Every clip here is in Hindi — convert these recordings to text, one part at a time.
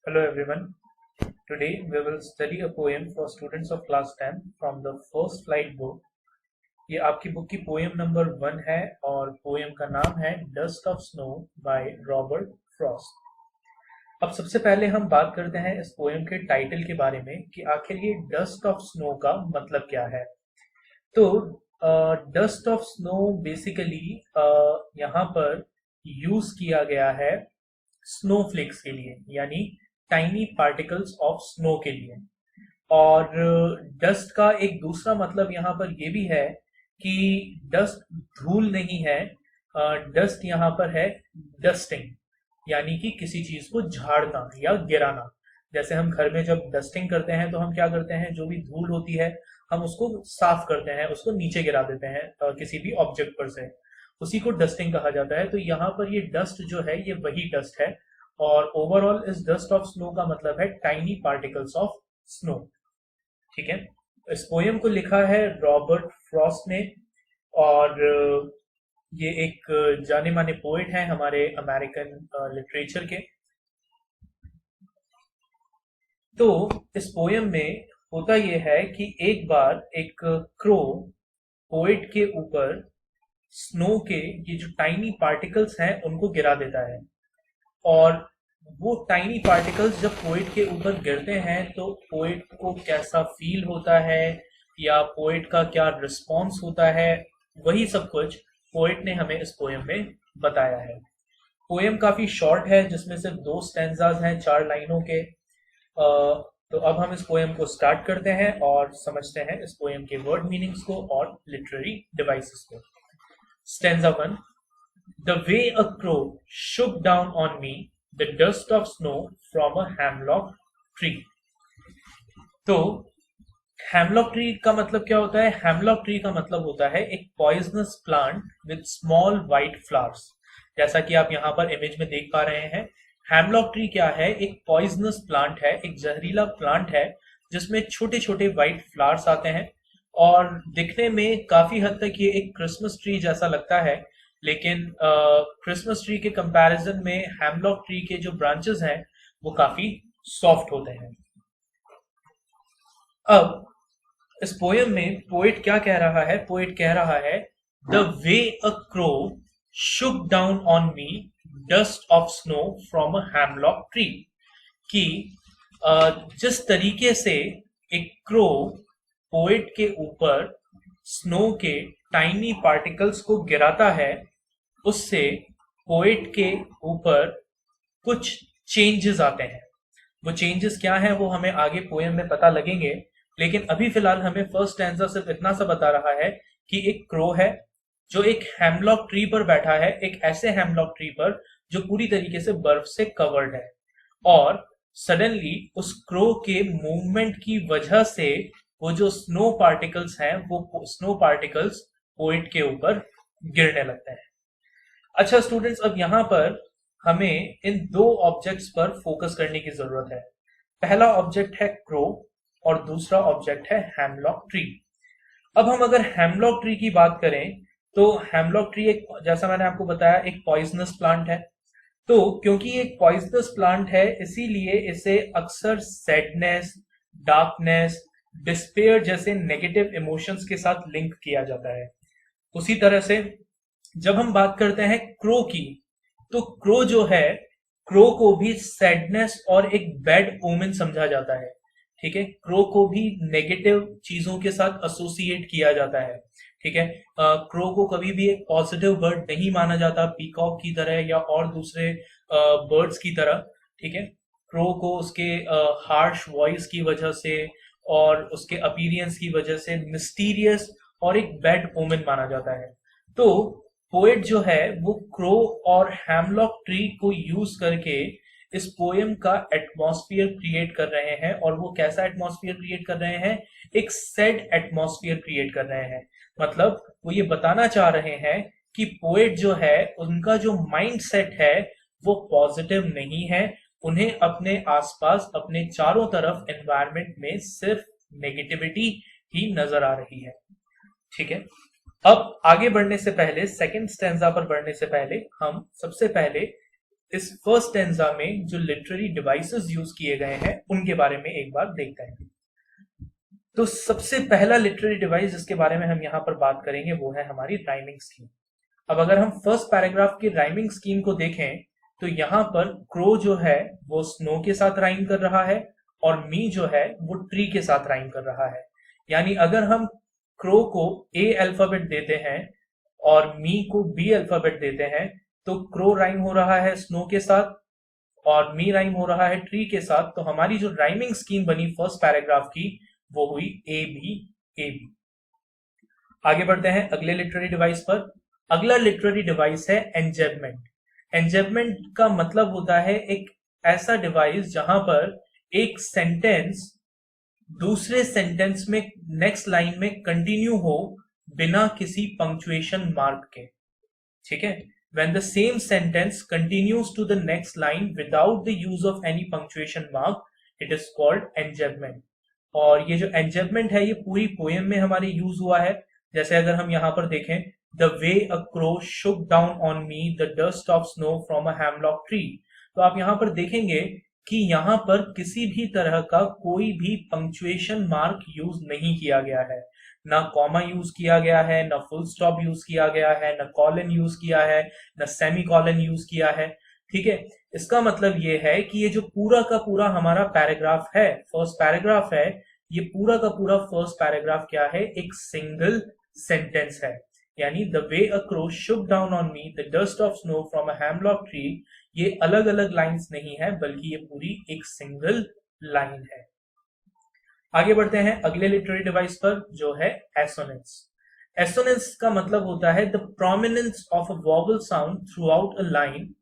Hello everyone. Today we will study a poem for students of class 10 from the First Flight book. ये आपकी बुक की पोएम नंबर 1 है और पोएम का नाम है dust of snow by Robert Frost. अब सबसे पहले हम बात करते हैं इस पोएम के टाइटल के बारे में कि आखिर ये डस्ट ऑफ स्नो का मतलब क्या है। तो डस्ट ऑफ स्नो बेसिकली यहाँ पर यूज किया गया है स्नोफ्लेक्स के लिए, यानी टाइनी पार्टिकल्स ऑफ स्नो के लिए। और डस्ट का एक दूसरा मतलब यहाँ पर ये भी है कि डस्ट धूल नहीं है, डस्ट यहाँ पर है डस्टिंग, यानी कि किसी चीज को झाड़ना या गिराना। जैसे हम घर में जब डस्टिंग करते हैं तो हम क्या करते हैं, जो भी धूल होती है हम उसको साफ करते हैं, उसको नीचे गिरा देते हैं किसी भी ऑब्जेक्ट पर से, उसी को डस्टिंग कहा जाता है। तो यहाँ पर ये डस्ट जो है ये वही डस्ट है, और ओवरऑल इस डस्ट ऑफ स्नो का मतलब है टाइनी पार्टिकल्स ऑफ स्नो। ठीक है, इस पोएम को लिखा है रॉबर्ट फ्रॉस्ट ने, और ये एक जाने माने पोएट हैं हमारे अमेरिकन लिटरेचर के। तो इस पोएम में होता यह है कि एक बार एक क्रो पोएट के ऊपर स्नो के ये जो टाइनी पार्टिकल्स हैं उनको गिरा देता है, और वो टाइनी पार्टिकल्स जब पोएट के ऊपर गिरते हैं तो पोएट को कैसा फील होता है या पोएट का क्या रिस्पॉन्स होता है, वही सब कुछ पोएट ने हमें इस पोएम में बताया है। पोएम काफी शॉर्ट है, जिसमें सिर्फ 2 स्टैंजाज हैं 4 लाइनों के। तो अब हम इस पोएम को स्टार्ट करते हैं और समझते हैं इस पोएम के वर्ड मीनिंग्स को और लिटरेरी डिवाइसेस को। Stanza 1। The way a crow shook down on me the dust of snow from a hemlock tree। तो हेमलॉक ट्री का मतलब क्या होता है? हेमलॉक ट्री का मतलब होता है एक poisonous plant with small white flowers. जैसा कि आप यहाँ पर इमेज में देख पा रहे हैं, हेमलॉक ट्री क्या है? एक पॉइजनस प्लांट है, एक जहरीला प्लांट है जिसमें छोटे छोटे वाइट फ्लावर्स आते हैं, और दिखने में काफी हद तक ये एक क्रिसमस ट्री जैसा लगता है। लेकिन क्रिसमस ट्री के कंपैरिजन में हेमलॉक ट्री के जो ब्रांचेस हैं वो काफी सॉफ्ट होते हैं। अब इस पोएम में पोएट क्या कह रहा है? पोएट कह रहा है the way a crow Shuk down on me dust of snow from a hemlock tree, कि जिस तरीके से एक क्रो पोएट के ऊपर स्नो के टाइनी पार्टिकल्स को गिराता है, उससे पोएट के ऊपर कुछ चेंजेस आते हैं। वो चेंजेस क्या हैं वो हमें आगे पोएम में पता लगेंगे, लेकिन अभी फिलहाल हमें फर्स्ट स्टैंजा सिर्फ इतना सा बता रहा है कि एक क्रो है जो एक हेमलॉक ट्री पर बैठा है, एक ऐसे हेमलॉक ट्री पर जो पूरी तरीके से बर्फ से कवर्ड है, और सडनली उस क्रो के मूवमेंट की वजह से वो जो स्नो पार्टिकल्स हैं वो स्नो पार्टिकल्स पोएट के ऊपर गिरने लगते हैं। अच्छा स्टूडेंट्स, अब यहाँ पर हमें इन 2 ऑब्जेक्ट्स पर फोकस करने की जरूरत है। पहला ऑब्जेक्ट है क्रो और दूसरा ऑब्जेक्ट है हेमलॉक ट्री। अब हम अगर हेमलॉक ट्री की बात करें तो हेमलॉक ट्री एक, जैसा मैंने आपको बताया, एक पॉइजनस प्लांट है। तो क्योंकि ये एक पॉइजनस प्लांट है इसीलिए इसे अक्सर सैडनेस, डार्कनेस, डिस्पेयर जैसे नेगेटिव इमोशंस के साथ लिंक किया जाता है। उसी तरह से जब हम बात करते हैं क्रो की, तो क्रो जो है, क्रो को भी सैडनेस और एक बैड ओमेन समझा जाता है। ठीक है, क्रो को भी नेगेटिव चीजों के साथ एसोसिएट किया जाता है। ठीक है, क्रो को कभी भी एक पॉजिटिव बर्ड नहीं माना जाता, पीकॉक की तरह या और दूसरे बर्ड्स की तरह। ठीक है, क्रो को उसके हार्श वॉइस की वजह से और उसके अपीयरेंस की वजह से मिस्टीरियस और एक बैड ओमेन माना जाता है। तो पोएट जो है वो क्रो और हेमलॉक ट्री को यूज करके इस पोएम का एटमॉस्फेयर क्रिएट कर रहे हैं, और वो कैसा एटमॉस्फेयर क्रिएट कर रहे हैं? एक सैड एटमॉस्फेयर क्रिएट कर रहे हैं। मतलब वो ये बताना चाह रहे हैं कि पोएट जो है उनका जो माइंड सेट है वो पॉजिटिव नहीं है, उन्हें अपने आसपास, अपने चारों तरफ एनवायरनमेंट में सिर्फ नेगेटिविटी ही नजर आ रही है। ठीक है, अब आगे बढ़ने से पहले, सेकंड स्टैंजा पर बढ़ने से पहले हम सबसे पहले इस फर्स्ट स्टेंजा में जो लिटरेरी डिवाइसेस यूज किए गए हैं उनके बारे में एक बार देखते हैं। तो सबसे पहला लिटरेरी डिवाइस जिसके बारे में हम यहाँ पर बात करेंगे वो है हमारी राइमिंग स्कीम। अब अगर हम फर्स्ट पैराग्राफ की राइमिंग स्कीम को देखें तो यहाँ पर क्रो जो है वो स्नो के साथ राइम कर रहा है और मी जो है वो ट्री के साथ राइम कर रहा है। यानी अगर हम क्रो को ए अल्फाबेट देते हैं और मी को बी अल्फाबेट देते हैं तो क्रो राइम हो रहा है स्नो के साथ और मी राइम हो रहा है ट्री के साथ। तो हमारी जो राइमिंग स्कीम बनी फर्स्ट पैराग्राफ की वो हुई ए बी ए बी। आगे बढ़ते हैं अगले लिटरेरी डिवाइस पर। अगला लिटरेरी डिवाइस है एंजेबमेंट। एंजेबमेंट का मतलब होता है एक ऐसा डिवाइस जहां पर एक सेंटेंस दूसरे सेंटेंस में नेक्स्ट लाइन में कंटिन्यू हो बिना किसी पंक्चुएशन मार्क के। ठीक है, when the same sentence continues to the next line without the use of any punctuation mark, it is called enjambment। और ये जो एंजेबमेंट है ये पूरी पोएम में हमारे यूज हुआ है। जैसे अगर हम यहाँ पर देखें, the way a crow shook down on me the dust of snow from a hemlock tree, तो आप यहाँ पर देखेंगे कि यहाँ पर किसी भी तरह का कोई भी पंक्चुएशन मार्क यूज नहीं किया गया है, ना कॉमा यूज किया गया है, ना फुल स्टॉप यूज किया गया है, ना कॉलन यूज किया है, ना सेमी कॉलन यूज किया है। ठीक है, इसका मतलब ये है कि ये जो पूरा का पूरा हमारा पैराग्राफ है, फर्स्ट पैराग्राफ है, ये पूरा का पूरा फर्स्ट पैराग्राफ क्या है, एक सिंगल सेंटेंस है। यानी the way a crow Shuk down on me the dust of snow from a hemlock tree, ये अलग अलग लाइंस नहीं है बल्कि ये पूरी एक सिंगल लाइन है। आगे बढ़ते हैं अगले लिटरेरी डिवाइस पर जो है एसोनेंस। एसोनेंस का मतलब होता है the prominence of a vowel sound through out a line.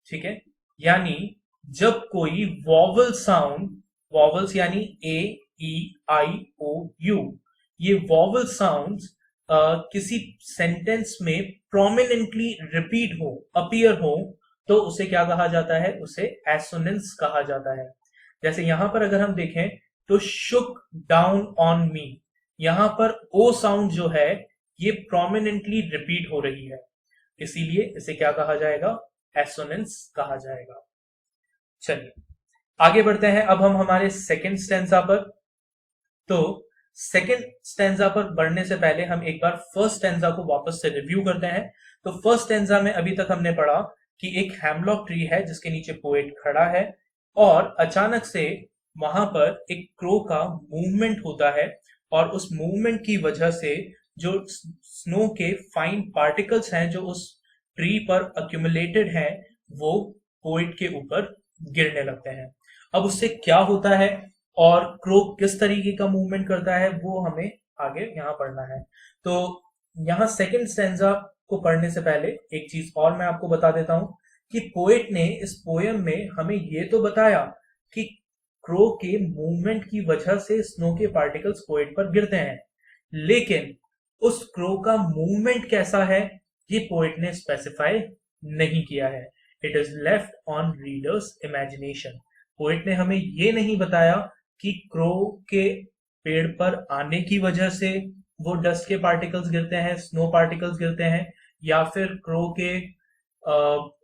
ठीक है, यानी जब कोई वॉवल साउंड, वॉवल्स यानी ए ई आई ओ यू, ये वॉवल साउंड्स किसी सेंटेंस में प्रोमिनेंटली रिपीट हो, अपीयर हो, तो उसे क्या कहा जाता है, उसे एसोनेंस कहा जाता है। जैसे यहां पर अगर हम देखें तो शुक डाउन ऑन मी, यहां पर ओ साउंड जो है ये प्रोमिनेंटली रिपीट हो रही है, इसीलिए इसे क्या कहा जाएगा, एसोनेंस कहा जाएगा। चलिए आगे बढ़ते हैं अब हम हमारे सेकंड स्टेंजा पर। तो सेकंड स्टेंजा पर बढ़ने से पहले हम एक बार फर्स्ट स्टेंजा को वापस से रिव्यू करते हैं। तो फर्स्ट स्टेंजा में अभी तक हमने पढ़ा कि एक हेमलॉक ट्री है जिसके नीचे पोएट खड़ा है और अचानक से वहां पर एक क्रो का मूवमेंट होता है और उस मूवमेंट की वजह से जो स्नो के फाइन पार्टिकल्स हैं जो उस ट्री पर अक्यूमुलेटेड हैं वो पोएट के ऊपर गिरने लगते हैं। अब उससे क्या होता है और क्रो किस तरीके का मूवमेंट करता है वो हमें आगे यहाँ पढ़ना है। तो यहाँ सेकंड स्टेंजा को पढ़ने से पहले एक चीज और मैं आपको बता देता हूं कि पोएट ने इस पोएम में हमें ये तो बताया कि क्रो के मूवमेंट की वजह से स्नो के पार्टिकल्स पोएट पर गिरते हैं, लेकिन उस क्रो का मूवमेंट कैसा है ये पोएट ने स्पेसिफाई नहीं किया है। It is left on readers imagination. Poet ने हमें ये नहीं बताया कि क्रो के पेड़ पर आने की वजह से वो डस्ट के पार्टिकल्स गिरते हैं, स्नो पार्टिकल्स गिरते हैं, या फिर क्रो के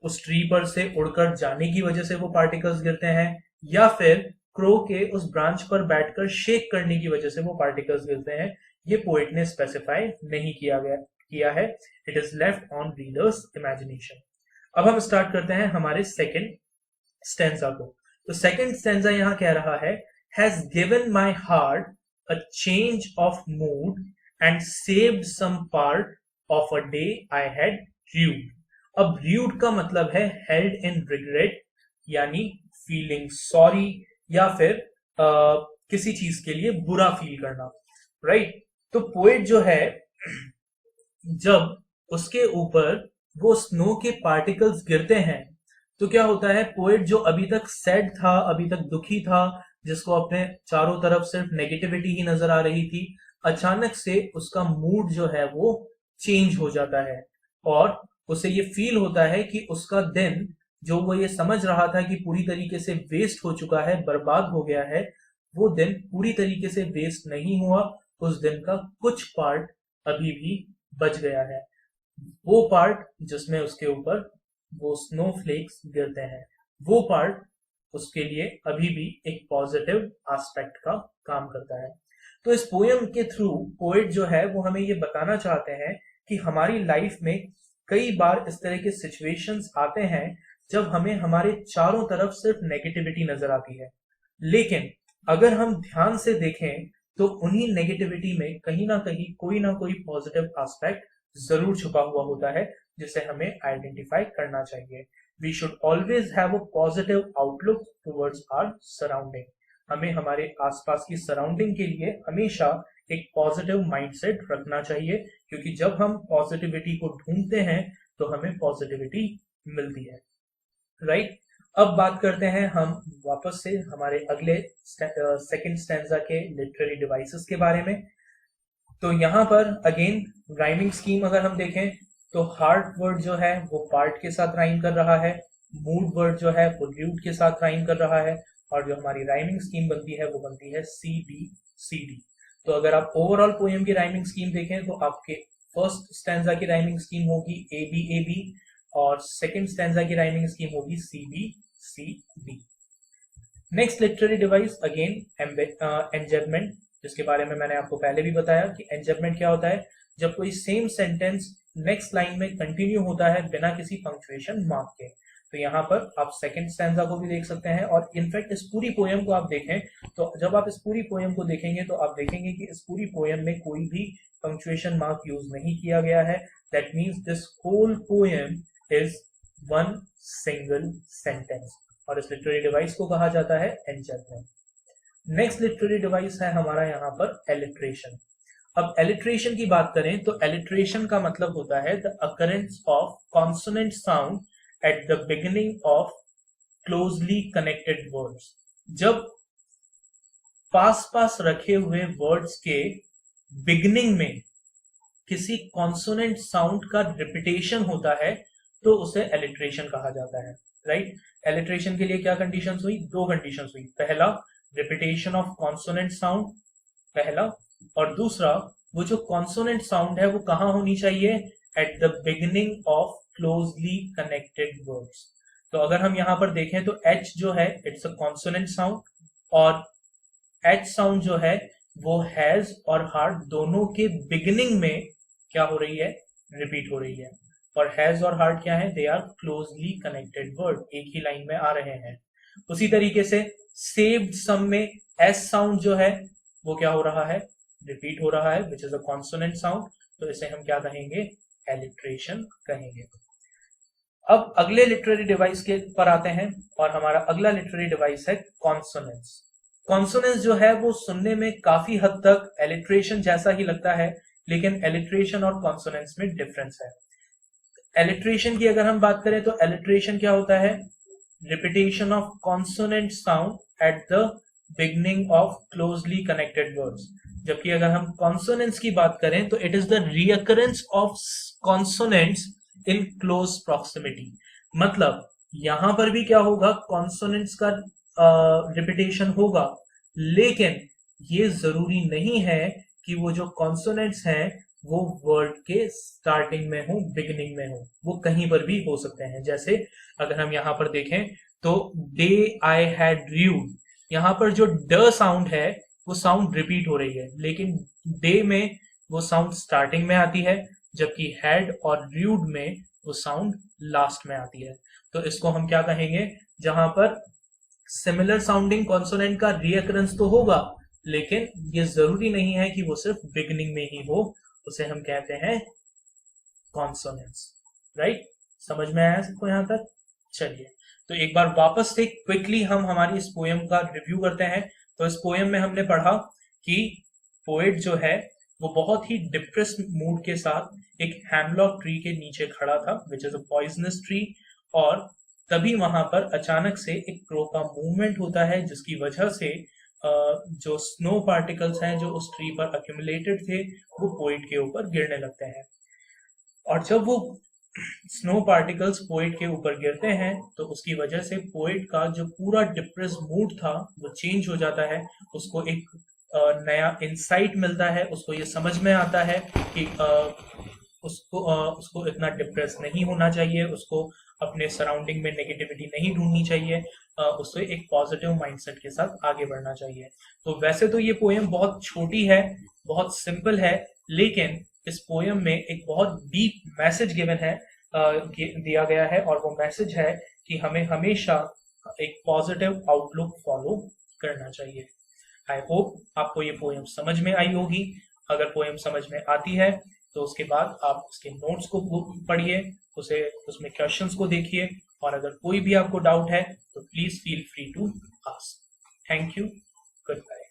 उस ट्री पर से उड़कर जाने की वजह से वो पार्टिकल्स गिरते हैं, या फिर क्रो के उस ब्रांच पर बैठकर शेक करने की वजह से वो पार्टिकल्स गिरते हैं। ये पोएट ने स्पेसिफाई नहीं किया है। It is left on readers imagination. अब हम स्टार्ट करते हैं हमारे सेकंड स्टेंजा को। तो सेकंड स्टेंजा यहाँ कह रहा है, has given my heart a change of mood and saved some part of a day I had rued। अब rued का मतलब है held in regret, यानी feeling sorry या फिर किसी चीज के लिए बुरा फील करना, राइट। तो पोएट जो है जब उसके ऊपर वो स्नो के पार्टिकल्स गिरते हैं तो क्या होता है, पोएट जो अभी तक सैड था, अभी तक दुखी था, जिसको अपने चारों तरफ सिर्फ नेगेटिविटी ही नजर आ रही थी, अचानक से उसका मूड जो है वो चेंज हो जाता है और उसे ये फील होता है कि उसका दिन जो वो ये समझ रहा था कि पूरी तरीके से वेस्ट हो चुका है, बर्बाद हो गया है, वो दिन पूरी तरीके से वेस्ट नहीं हुआ। उस दिन का कुछ पार्ट अभी भी बच गया है, वो पार्ट जिसमें उसके ऊपर वो स्नोफ्लेक्स गिरते हैं, वो पार्ट उसके लिए अभी भी एक पॉजिटिव एस्पेक्ट का काम करता है। तो इस पोयम के थ्रू पोएट जो है वो हमें ये बताना चाहते हैं कि हमारी लाइफ में कई बार इस तरह के सिचुएशंस आते हैं जब हमें हमारे चारों तरफ सिर्फ नेगेटिविटी नजर आती है, लेकिन अगर हम ध्यान से देखें तो उन्हीं नेगेटिविटी में कहीं ना कोई पॉजिटिव एस्पेक्ट जरूर छुपा हुआ होता है जिसे हमें आइडेंटिफाई करना चाहिए। We should always have a positive outlook towards our surrounding. हमें हमारे आसपास की सराउंडिंग के लिए हमेशा एक पॉजिटिव माइंडसेट रखना चाहिए, क्योंकि जब हम पॉजिटिविटी को ढूंढते हैं तो हमें पॉजिटिविटी मिलती है, राइट। अब बात करते हैं हम वापस से हमारे अगले सेकंड स्टैंजा के लिटरेरी डिवाइसेस के बारे में। तो यहाँ पर अगेन राइमिंग स्कीम अगर हम देखें तो हार्ट वर्ड जो है वो पार्ट के साथ राइम कर रहा है, मूड वर्ड जो है वो ल्यूट के साथ राइम कर रहा है, और जो हमारी राइमिंग स्कीम बनती है वो बनती है सी बी सी डी। तो अगर आप ओवरऑल पोएम की राइमिंग स्कीम देखें तो आपके फर्स्ट स्टैंजा की राइमिंग स्कीम होगी ए बी, और सेकंड स्टैंजा की राइमिंग स्कीम होगी C B. Next literary device again enjambment, जिसके बारे में मैंने आपको पहले भी बताया कि एंजबमेंट क्या होता है, जब कोई सेम सेंटेंस नेक्स्ट लाइन में कंटिन्यू होता है बिना किसी पंक्चुएशन मार्क के। तो यहाँ पर आप सेकंड स्टैंजा को भी देख सकते हैं, और इनफैक्ट इस पूरी पोएम को आप देखें तो जब आप इस पूरी पोएम को देखेंगे तो आप देखेंगे कि इस पूरी पोएम में कोई भी पंक्चुएशन मार्क यूज नहीं किया गया है। That means this whole poem is one single sentence, और इस लिटरेरी डिवाइस को कहा जाता है एंजबमेंट। नेक्स्ट लिटरेरी डिवाइस है हमारा यहाँ पर एलिट्रेशन। अब एलिट्रेशन की बात करें तो एलिट्रेशन का मतलब होता है the occurrence of consonant sound at the beginning of closely connected words. जब पास रखे हुए वर्ड्स के बिगिनिंग में किसी कॉन्सोनेंट साउंड का रिपीटेशन होता है तो उसे एलिट्रेशन कहा जाता है, राइट। एलिट्रेशन के लिए क्या कंडीशंस हुई? दो कंडीशंस हुई। पहला, रिपीटेशन ऑफ कॉन्सोनेंट साउंड, पहला, और दूसरा वो जो कॉन्सोनेंट साउंड है वो कहां होनी चाहिए? At the beginning of closely connected words. तो अगर हम यहां पर देखें तो एच जो है इट्स अ कॉन्सोनेंट साउंड, और एच साउंड जो है वो हैज और हार्ट दोनों के बिगिनिंग में क्या हो रही है? रिपीट हो रही है। और हैज और हार्ट क्या है? They are closely connected word, एक ही लाइन में आ रहे हैं। उसी तरीके से सेव्ड सम में एस साउंड जो है वो क्या हो रहा है? रिपीट हो रहा है, which is a consonant sound. तो इसे हम क्या कहेंगे? एलिट्रेशन कहेंगे। अब अगले लिटरेरी डिवाइस के पर आते हैं, और हमारा अगला लिटरेरी डिवाइस है कॉन्सोनेंस। कॉन्सोनेंस जो है वो सुनने में काफी हद तक एलिट्रेशन जैसा ही लगता है, लेकिन एलिट्रेशन और कॉन्सोनेंस में डिफरेंस है। एलिट्रेशन की अगर हम बात करें तो एलिट्रेशन क्या होता है? Repetition of consonant sound at the beginning of closely connected words. जबकि अगर हम कॉन्सोनेंट्स की बात करें तो it is the recurrence of consonants in close proximity. मतलब यहां पर भी क्या होगा? कॉन्सोनेंट्स का रिपीटेशन होगा, लेकिन ये जरूरी नहीं है कि वो जो कॉन्सोनेंट्स हैं वो वर्ड के स्टार्टिंग में हो, बिगिनिंग में हो, वो कहीं पर भी हो सकते हैं। जैसे अगर हम यहां पर देखें तो डे आई हैड र्यूड, यहां पर जो ड साउंड है वो साउंड रिपीट हो रही है, लेकिन डे में वो साउंड स्टार्टिंग में आती है, जबकि हैड और र्यूड में वो साउंड लास्ट में आती है। तो इसको हम क्या कहेंगे? जहां पर सिमिलर साउंडिंग कॉन्सोनेंट का रीअकरेंस तो होगा, लेकिन ये जरूरी नहीं है कि वो सिर्फ बिगिनिंग में ही हो, उसे हम कहते हैं कॉन्सोनेंट्स, राइट। समझ में आया सबको यहां तक? चलिए, तो एक बार वापस से क्विकली हम हमारी इस पोएम का रिव्यू करते हैं। तो इस पोएम में हमने पढ़ा कि पोएट जो है वो बहुत ही डिप्रेस मूड के साथ एक हैमलॉक ट्री के नीचे खड़ा था, which is a poisonous tree, और तभी वहां पर अचानक से एक क्रो का मूवमेंट होता है, जिसकी वजह से जो स्नो पार्टिकल्स हैं जो उस ट्री पर अक्यूमुलेटेड थे वो पोएट के ऊपर गिरने लगते हैं। और जब वो स्नो पार्टिकल्स पोएट के ऊपर गिरते हैं तो उसकी वजह से पोएट का जो पूरा डिप्रेस मूड था वो चेंज हो जाता है। उसको एक नया इंसाइट मिलता है, उसको ये समझ में आता है कि उसको इतना डिप्रेस नहीं होना चाहिए, उसको अपने सराउंडिंग में नेगेटिविटी नहीं ढूंढनी चाहिए, उससे एक पॉजिटिव माइंडसेट के साथ आगे बढ़ना चाहिए। तो वैसे तो ये पोएम बहुत छोटी है, बहुत सिंपल है, लेकिन इस पोएम में एक बहुत डीप मैसेज गिवन है, दिया गया है, और वो मैसेज है कि हमें हमेशा एक पॉजिटिव आउटलुक फॉलो करना चाहिए। आई होप आपको ये पोएम समझ में आई होगी। अगर पोएम समझ में आती है तो उसके बाद आप उसके नोट्स को पढ़िए, उसे उसमें क्वेश्चंस को देखिए, और अगर कोई भी आपको डाउट है तो please feel free to ask. Thank you, good bye.